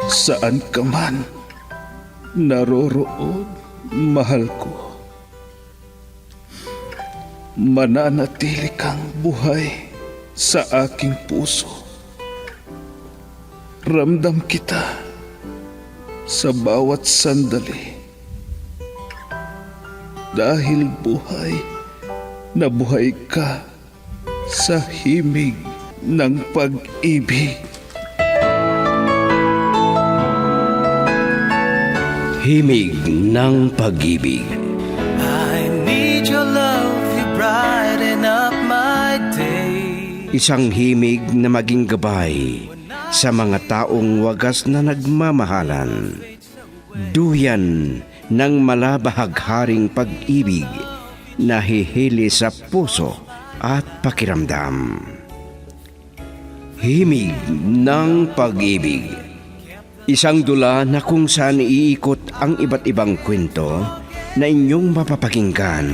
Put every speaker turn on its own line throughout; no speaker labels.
Saan ka man naroroon, mahal ko. Mananatili kang buhay sa aking puso. Ramdam kita sa bawat sandali. Dahil buhay na buhay ka sa himig ng pag-ibig.
Himig ng pag-ibig.
I need your love, you brighten up my day.
Isang himig na maging gabay sa mga taong wagas na nagmamahalan. Duyan ng malabahagharing pag-ibig na hihili sa puso at pakiramdam. Himig ng pag-ibig. Isang dula na kung saan iikot ang iba't ibang kwento na inyong mapapakinggan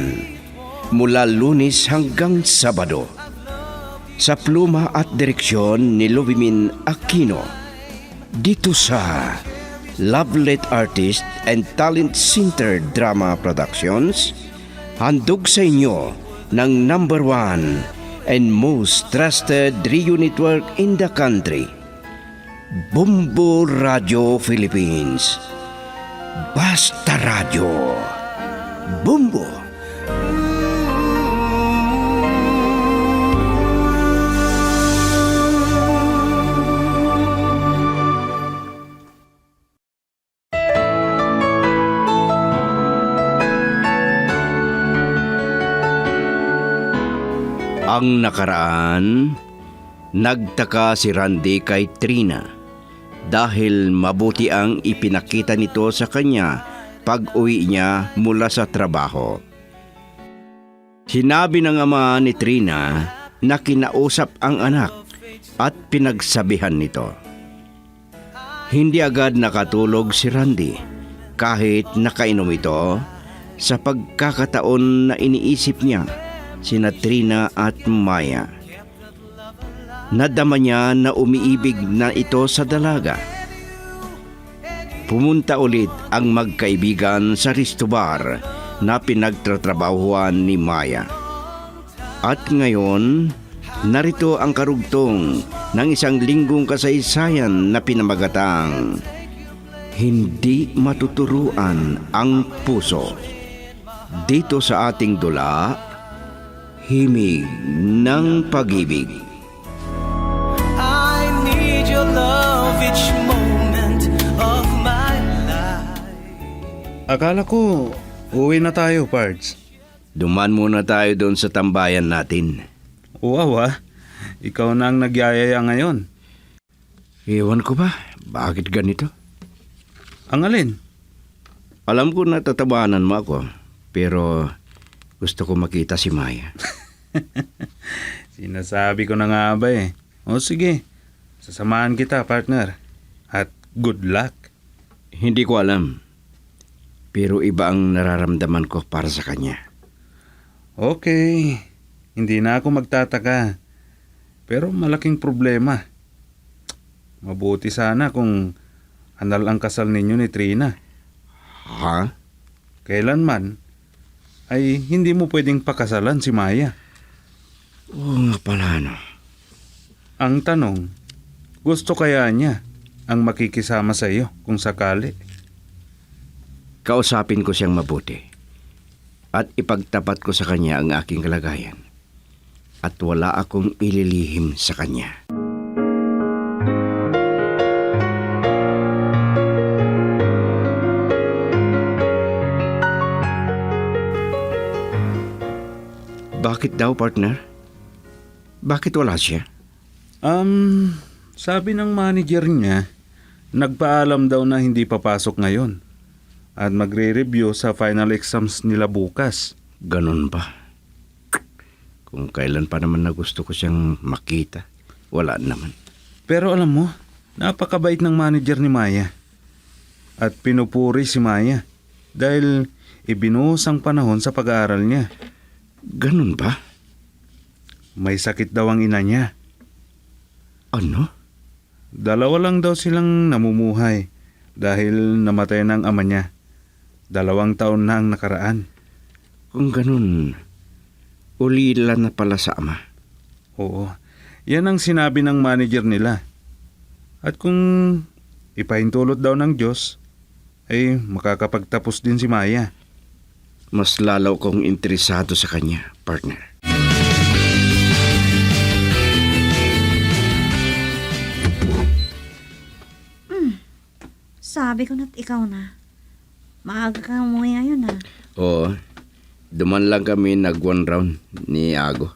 mula Lunes hanggang Sabado. Sa pluma at direksyon ni Luvimin Aquino. Dito sa Lovelet Artist and Talent Center Drama Productions, handog sa inyo ng #1 and most trusted radio network in the country, Bumbo Radio Philippines. Basta Radio. Bumbo. Ang nakaraan, nagtaka si Randy kay Trina dahil mabuti ang ipinakita nito sa kanya pag-uwi niya mula sa trabaho. Sinabi ng ama ni Trina na kinausap ang anak at pinagsabihan nito. Hindi agad nakatulog si Randy kahit nakainom ito sa pagkakataon na iniisip niya sina Trina at Maya. Nadama niya na umiibig na ito sa dalaga. Pumunta ulit ang magkaibigan sa resto bar na pinagtatrabahuan ni Maya. At ngayon, narito ang karugtong ng isang linggong kasaysayan na pinamagatang Hindi Matuturuan ang Puso. Dito sa ating dula, Himig ng Pag-ibig.
I need your love each moment of my life.
Akala ko, uwi na tayo, Pards.
Duman muna tayo doon sa tambayan natin.
Wow, ikaw na ang nagyayaya ngayon.
Ewan ko ba, bakit ganito?
Ang alin?
Alam ko na tatawanan mo ako, pero gusto ko makita si Maya.
Sinasabi ko na nga ba eh. O sige, sasamahan kita, partner. At good luck.
Hindi ko alam, pero iba ang nararamdaman ko para sa kanya.
Okay, hindi na ako magtataka. Pero malaking problema. Mabuti sana kung anal ang kasal ninyo ni Trina.
Ha?
Kailanman ay hindi mo pwedeng pakasalan si Maya.
Oo nga pala, no.
Ang tanong, gusto kaya niya ang makikisama sa iyo kung sakali?
Kausapin ko siyang mabuti at ipagtapat ko sa kanya ang aking kalagayan at wala akong ililihim sa kanya. Bakit daw, partner? Bakit wala siya?
Sabi ng manager niya, nagpaalam daw na hindi papasok ngayon at magre-review sa final exams nila bukas.
Ganon ba? Kung kailan pa naman na gusto ko siyang makita, wala naman.
Pero alam mo, napakabait ng manager ni Maya. At pinupuri si Maya dahil ibinuhos ang panahon sa pag-aaral niya.
Ganon ba?
May sakit daw ang ina niya.
Ano?
Dalawa lang daw silang namumuhay dahil namatay ng ama niya. 2 taon na ang nakaraan.
Kung ganun, ulila na pala sa ama.
Oo, yan ang sinabi ng manager nila. At kung ipahintulot daw ng Diyos, ay makakapagtapos din si Maya.
Mas lalaw kong interesado sa kanya, partner.
Sabi ko na't ikaw na. Maaga ka umuwi ngayon ha.
Oo, duman lang kami nag-one round ni Ago.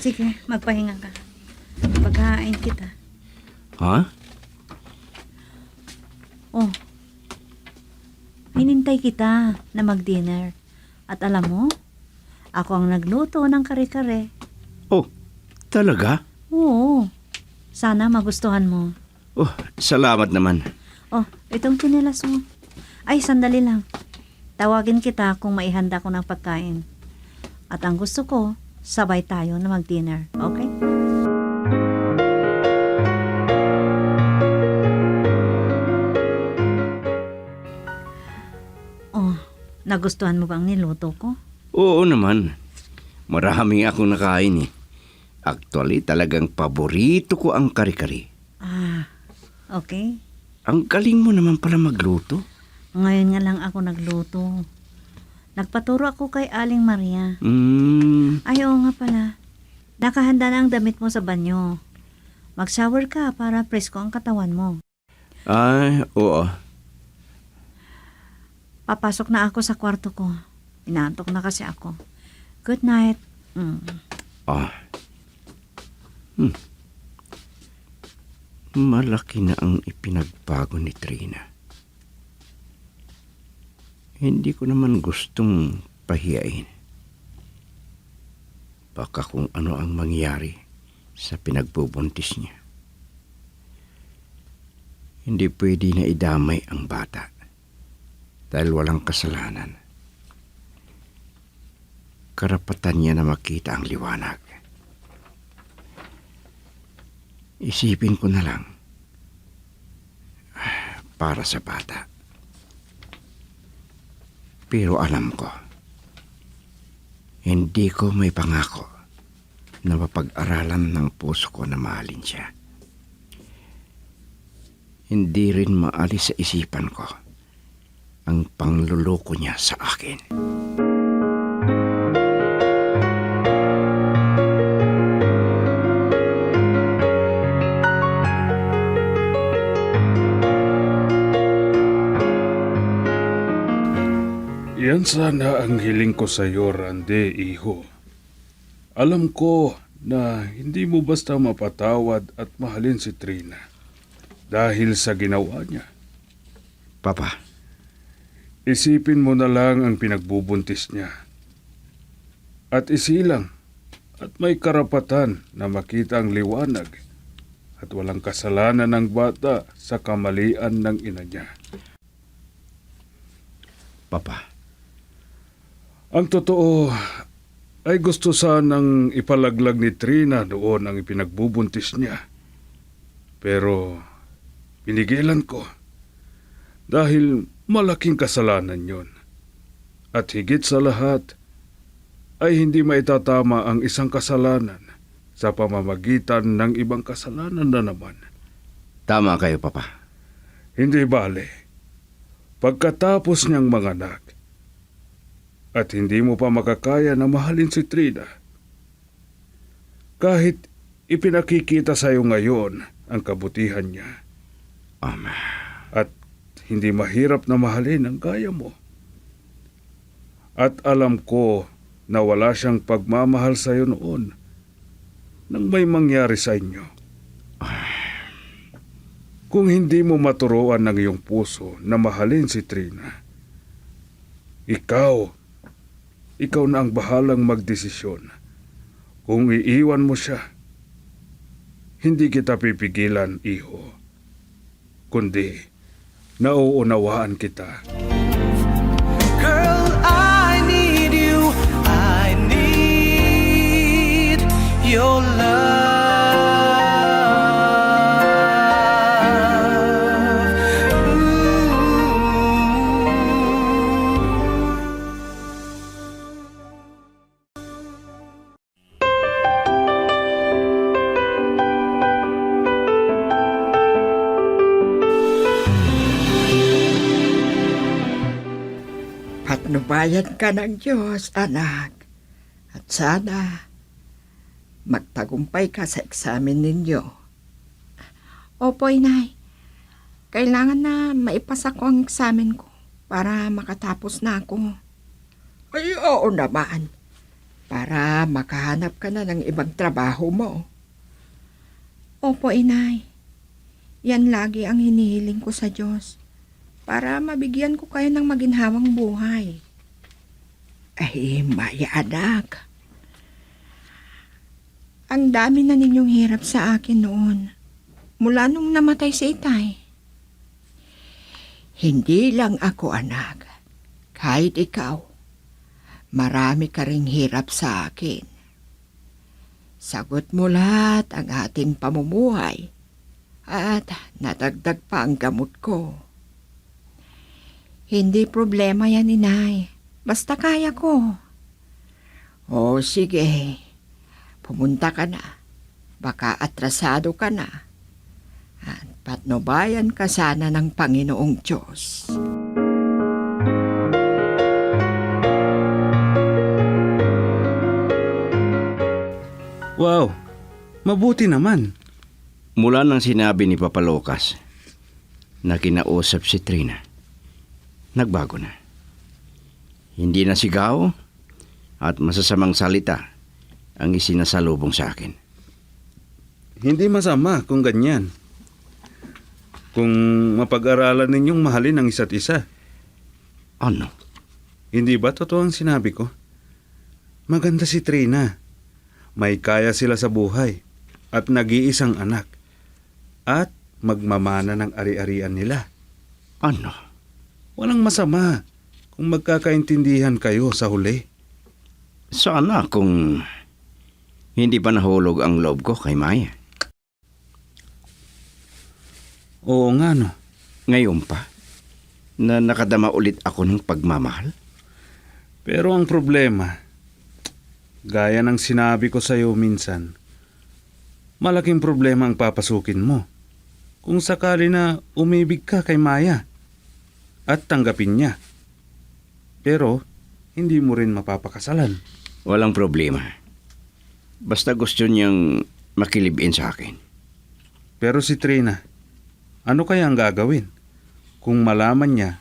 Sige, magpahinga ka. Pagkain kita.
Ha?
Oh, hinintay kita na mag-dinner. At alam mo, ako ang nagluto ng kare-kare.
Oh, talaga?
Oo, sana magustuhan mo.
Oh, salamat naman.
Oh, itong tsinelas mo. Ay, sandali lang. Tawagin kita kung maihanda ko ng pagkain. At ang gusto ko, sabay tayo na mag-dinner. Okay? Oh, nagustuhan mo bang niluto ko?
Oo naman. Marami akong nakain eh. Actually, talagang paborito ko ang kari-kari.
Ah, okay.
Ang galing mo naman pala magluto.
Ngayon nga lang ako nagluto. Nagpaturo ako kay Aling Maria. Ay, oo nga pala. Nakahanda na ang damit mo sa banyo. Mag-shower ka para presko ang katawan mo.
Ay, oo.
Papasok na ako sa kwarto ko. Inaantok na kasi ako. Good night.
Ah. Malaki na ang ipinagbago ni Trina. Hindi ko naman gustong pahiyain. Baka kung ano ang mangyari sa pinagbubuntis niya. Hindi pwede na idamay ang bata dahil walang kasalanan. Karapatan niya na makita ang liwanag. Isipin ko na lang para sa bata. Pero alam ko, hindi ko may pangako na mapag-aralan ng puso ko na mahalin siya. Hindi rin maalis sa isipan ko ang pangluloko niya sa akin.
Yan sana ang hiling ko sa iyo, Randy, iho. Alam ko na hindi mo basta mapatawad at mahalin si Trina dahil sa ginawa niya.
Papa,
Isipin mo na lang ang pinagbubuntis niya. At isilang at may karapatan na makita ang liwanag at walang kasalanan ng bata sa kamalian ng ina niya.
Papa,
Ang totoo ay gusto sanang ipalaglag ni Trina noon ang ipinagbubuntis niya. Pero pinigilan ko dahil malaking kasalanan yon. At higit sa lahat ay hindi maitatama ang isang kasalanan sa pamamagitan ng ibang kasalanan na naman.
tama kayo, Papa.
Hindi bale. Pagkatapos niyang manganak at hindi mo pa makakaya na mahalin si Trina, kahit ipinakikita sa iyo ngayon ang kabutihan niya at hindi mahirap na mahalin ang gaya mo. At alam ko na wala siyang pagmamahal sa iyo noon nang may mangyari sa inyo. Kung hindi mo maturuan ng iyong puso na mahalin si Trina, ikaw na ang bahalang magdesisyon. Kung iiwan mo siya, hindi kita pipigilan, iho. Kundi, nauunawaan kita.
Girl, I need you. I need your love.
Gabayan ka ng Diyos, anak. At sana magtagumpay ka sa eksamen ninyo. Opo, inay. Kailangan na maipasa ko ang eksamen ko para makatapos na ako. Ay, oo naman. Para makahanap ka na ng ibang trabaho mo. Opo, inay. Yan lagi ang hinihiling ko sa Diyos para mabigyan ko kayo ng maginhawang buhay. Ay, Maya anak. Ang dami na ninyong hirap sa akin noon mula nung namatay si Itay. Hindi lang ako, anak. Kahit ikaw, marami ka ring hirap sa akin. Sagot mo lahat ang ating pamumuhay at nadagdag pa ang gamot ko. Hindi problema yan, inay. Basta kaya ko. O sige, pumunta ka na. Baka atrasado ka na. At patnubayan ka sana ng Panginoong Diyos.
Wow, mabuti naman.
Mula nang sinabi ni Papa Lucas na kinausap si Trina, nagbago na. Hindi na sigaw at masasamang salita ang isinasalubong sa akin.
Hindi masama kung ganyan. Kung mapag-aralan ninyong mahalin ang isa't isa.
Ano?
Hindi ba totoo ang sinabi ko? Maganda si Trina. May kaya sila sa buhay at nag-iisang anak. At magmamana ng ari-arian nila.
Ano?
Walang masama kung magkakaintindihan kayo sa huli.
Sana kung hindi pa nahulog ang loob ko kay Maya.
Oo nga no.
Ngayon pa, na nakadama ulit ako ng pagmamahal.
Pero ang problema, gaya ng sinabi ko sa iyo minsan, malaking problema ang papasukin mo kung sakali na umibig ka kay Maya at tanggapin niya. Pero hindi mo rin mapapakasalan.
Walang problema. Basta gusto niyang makilibin sa akin.
Pero si Trina, ano kaya ang gagawin kung malaman niya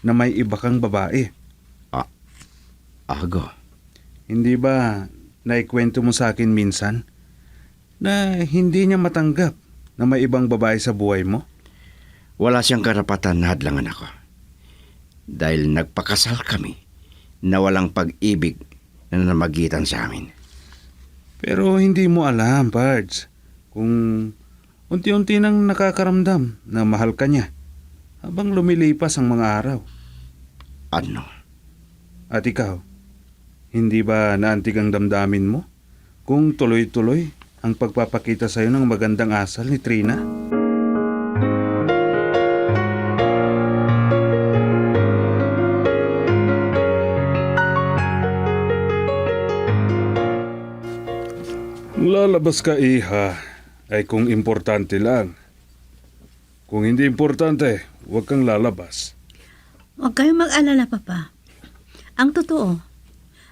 na may iba kang babae?
Ago.
Hindi ba naikwento mo sa akin minsan na hindi niya matanggap na may ibang babae sa buhay mo?
Wala siyang karapatan na hadlangan ako. Dahil nagpakasal kami na walang pag-ibig na namagitan sa amin.
Pero hindi mo alam, Pards, kung unti-unti nang nakakaramdam na mahal ka niya habang lumilipas ang mga araw.
Ano?
At ikaw, hindi ba naantig ang damdamin mo kung tuloy-tuloy ang pagpapakita sa iyo ng magandang asal ni Trina? Lalabas ka, iha, ay kung importante lang. Kung hindi importante, huwag kang lalabas.
Huwag kayong mag-alala, Papa. Ang totoo,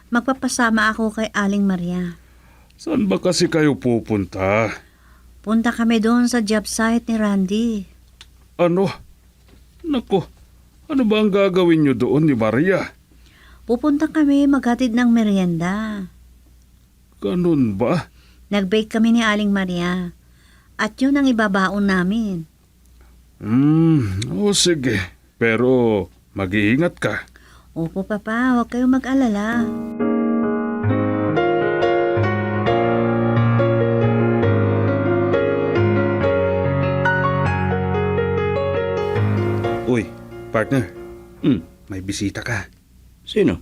magpapasama ako kay Aling Maria.
Saan ba kasi kayo pupunta?
Punta kami doon sa job site ni Randy.
Ano? Nako, ano ba ang gagawin niyo doon ni Maria?
Pupunta kami maghatid ng merienda.
Ganun ba?
Nag-bake kami ni Aling Maria. At yun ang ibabaon namin.
O sige. Pero mag-iingat ka.
Opo, Papa. Huwag kayong mag-alala.
Uy, partner.
Hmm.
May bisita ka.
Sino?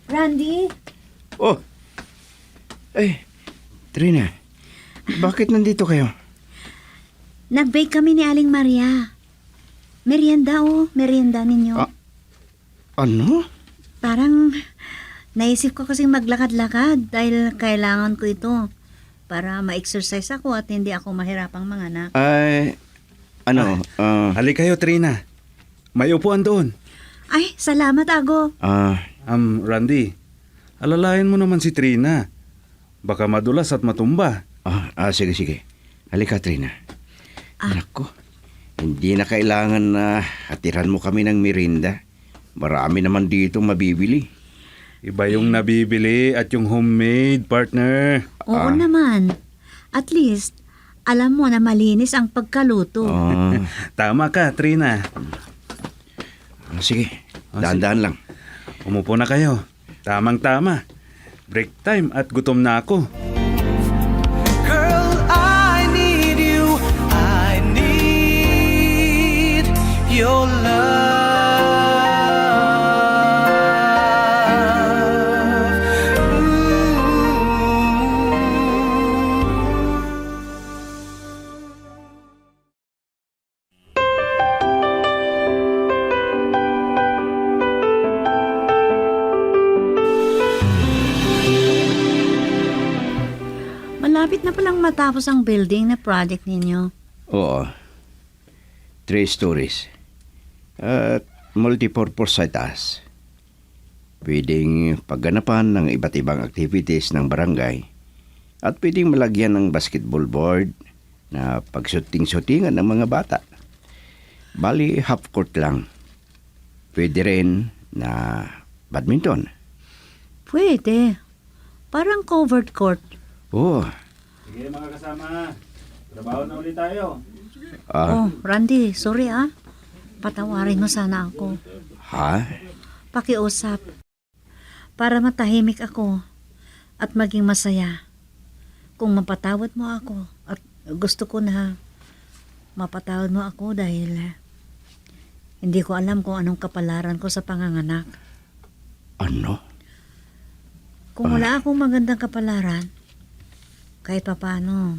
Randy?
Oh! Trina, bakit nandito kayo?
Nag-bake kami ni Aling Maria. Merienda merienda ninyo.
Ano?
Parang naisip ko kasing maglakad-lakad dahil kailangan ko ito para ma-exercise ako at hindi ako mahirapang manganak.
Halika kayo, Trina. May upuan doon.
Ay, salamat, Ago.
Randy, alalayan mo naman si Trina. Baka madulas at matumba.
Sige. Halika, Trina. Naku, hindi na kailangan na hatiran mo kami ng merinda. Marami naman dito mabibili.
Iba yung nabibili at yung homemade, partner.
Oo naman. At least, alam mo na malinis ang pagkaluto.
Tama ka, Trina.
Sige, dahan-dahan lang.
Umupo na kayo. Tamang-tama. Break time at gutom na ako.
Girl, I need you. I need your love.
Malapit na palang matapos ang building na project ninyo.
Oo. 3 stories. At multipurpose sa taas. Pwedeng pagganapan ng iba't ibang activities ng barangay. At pwedeng malagyan ng basketball board na pagsuting-sutingan ng mga bata. Bali, half court lang. Pwede rin na badminton.
Pwede. Parang covered court.
Oo.
Sige mga kasama. Trabaho na ulit tayo.
Randy, sorry Patawarin mo sana ako.
Ha?
Pakiusap. Para matahimik ako at maging masaya. Kung mapatawad mo ako at gusto ko na mapatawad mo ako dahil hindi ko alam kung anong kapalaran ko sa panganganak.
Ano?
Kung wala akong magandang kapalaran, kahit papaano,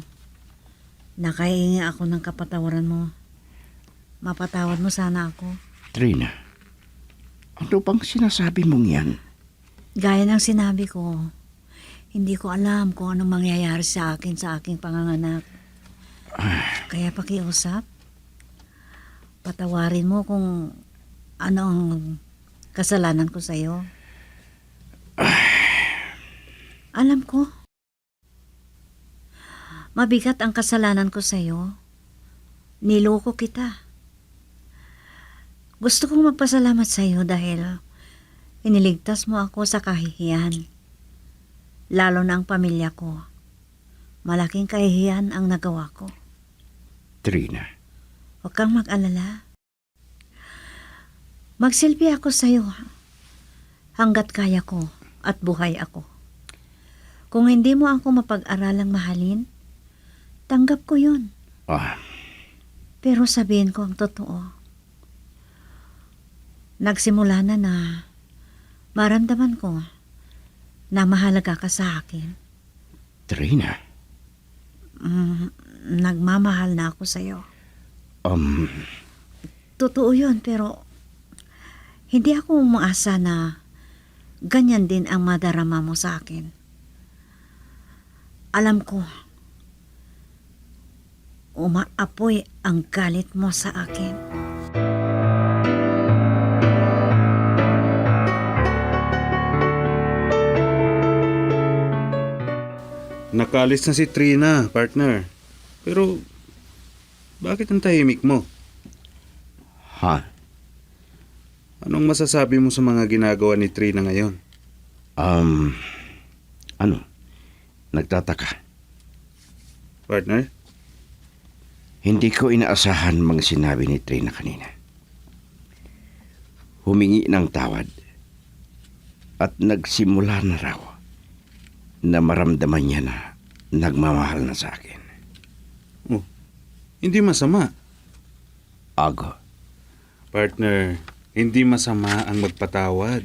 nakaiingi ako ng kapatawaran mo. Mapatawad mo sana ako.
Trina, ano bang sinasabi mong yan?
Gaya ng sinabi ko, hindi ko alam kung anong mangyayari sa akin sa aking panganganak. Kaya pakiusap, patawarin mo kung ano ang kasalanan ko sa'yo. Alam ko, mabigat ang kasalanan ko sa'yo. Niloko kita. Gusto kong magpasalamat sa'yo dahil iniligtas mo ako sa kahihiyan. Lalo na ang pamilya ko. Malaking kahihiyan ang nagawa ko.
Trina,
Huwag kang mag-alala. Magsilbi ako sa'yo hanggat kaya ko at buhay ako. Kung hindi mo ako mapag-aralang mahalin, tanggap ko yun. Pero sabihin ko ang totoo. Nagsimula na maramdaman ko na mahalaga ka sa akin.
Trina.
Nagmamahal na ako sa'yo. Totoo yun, pero hindi ako umaasa na ganyan din ang madarama mo sa akin. Alam ko, umaapoy ang galit mo sa akin.
Nakalis na si Trina, partner. Pero, bakit ang tahimik mo?
Ha?
Anong masasabi mo sa mga ginagawa ni Trina ngayon?
Ano? Nagtataka.
Partner?
Hindi ko inaasahan mga sinabi ni Trina kanina. Humingi ng tawad. At nagsimula na raw na maramdaman niya na nagmamahal na sa akin.
Hindi masama.
Ago.
Partner, hindi masama ang magpatawad.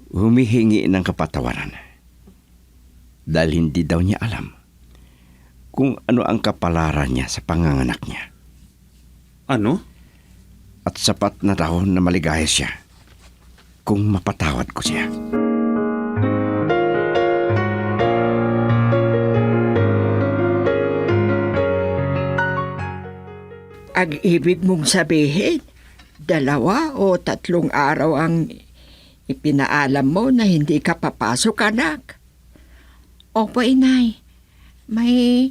Humihingi ng kapatawaran. Dahil hindi daw niya alam kung ano ang kapalaran niya sa panganganak niya.
Ano?
At sapat na raw na maligaya siya kung mapatawad ko siya.
Ang ibig mong sabihin, 2 o 3 araw ang Ipinaalam mo na hindi ka papasok, anak. Opo, inay. May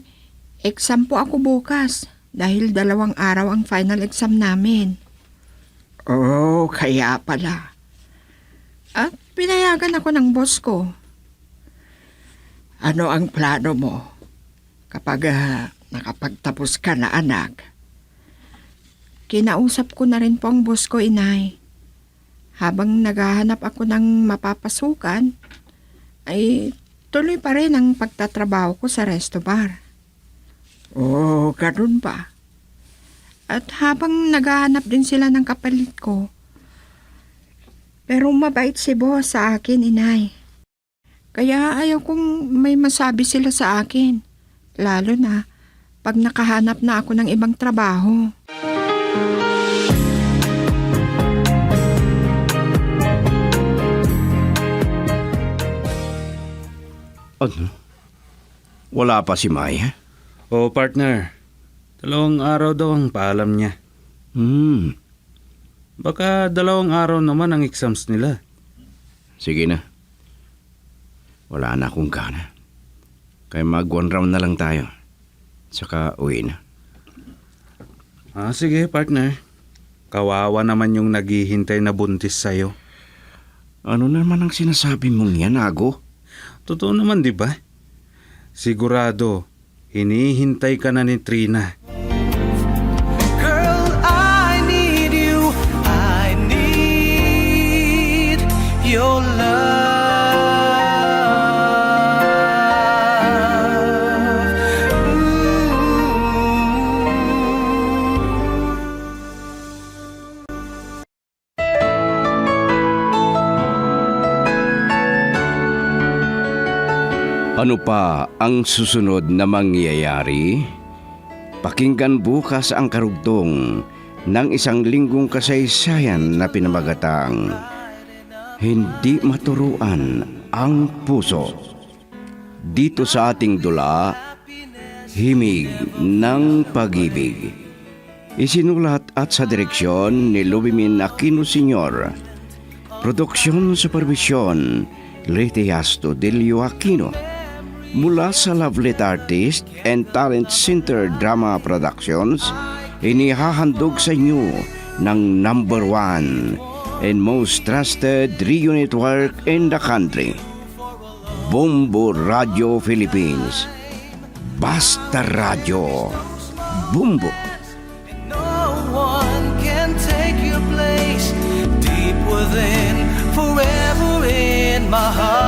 exam po ako bukas dahil 2 araw ang final exam namin. Oh, kaya pala. At pinayagan ako ng boss ko. Ano ang plano mo kapag nakapagtapos ka na, anak? Kinausap ko na rin po ang boss ko, inay. Habang naghahanap ako ng mapapasukan, ay tuloy pa rin ang pagtatrabaho ko sa resto bar. Oh, ganun ba? At habang naghahanap din sila ng kapalit ko, pero mabait si boss sa akin, inay. Kaya ayaw kong may masabi sila sa akin, lalo na pag nakahanap na ako ng ibang trabaho.
Ano? Wala pa si Maya?
O partner, 2 araw daw ang paalam niya. Baka 2 araw naman ang exams nila.
Sige na. Wala na akong gana. Kaya mag-1 round na lang tayo. Saka uwi na.
Sige partner. Kawawa naman yung naghihintay na buntis sa'yo.
Ano naman ang sinasabi mong yan, Ago?
Totoo naman, di ba? Sigurado, hinihintay ka na ni Trina.
Girl, I need you. I need your love.
Ano pa ang susunod na mangyayari? Pakinggan bukas ang karugtong ng 1 linggong kasaysayan na pinamagatang Hindi Maturuan ang Puso. Dito sa ating dula, Himig ng Pag-ibig. Isinulat at sa direksyon ni Lubimin Aquino Sr. Produksyon Supervisyon Litiasto Delio Aquino. Mula sa Lovelet Artist and Talent Center Drama Productions, inihahandog sa inyo ng #1 and most trusted radio network in the country, Bumbo Radio Philippines. Basta Radio. Bumbo.
No one can take your place deep within, forever in my heart.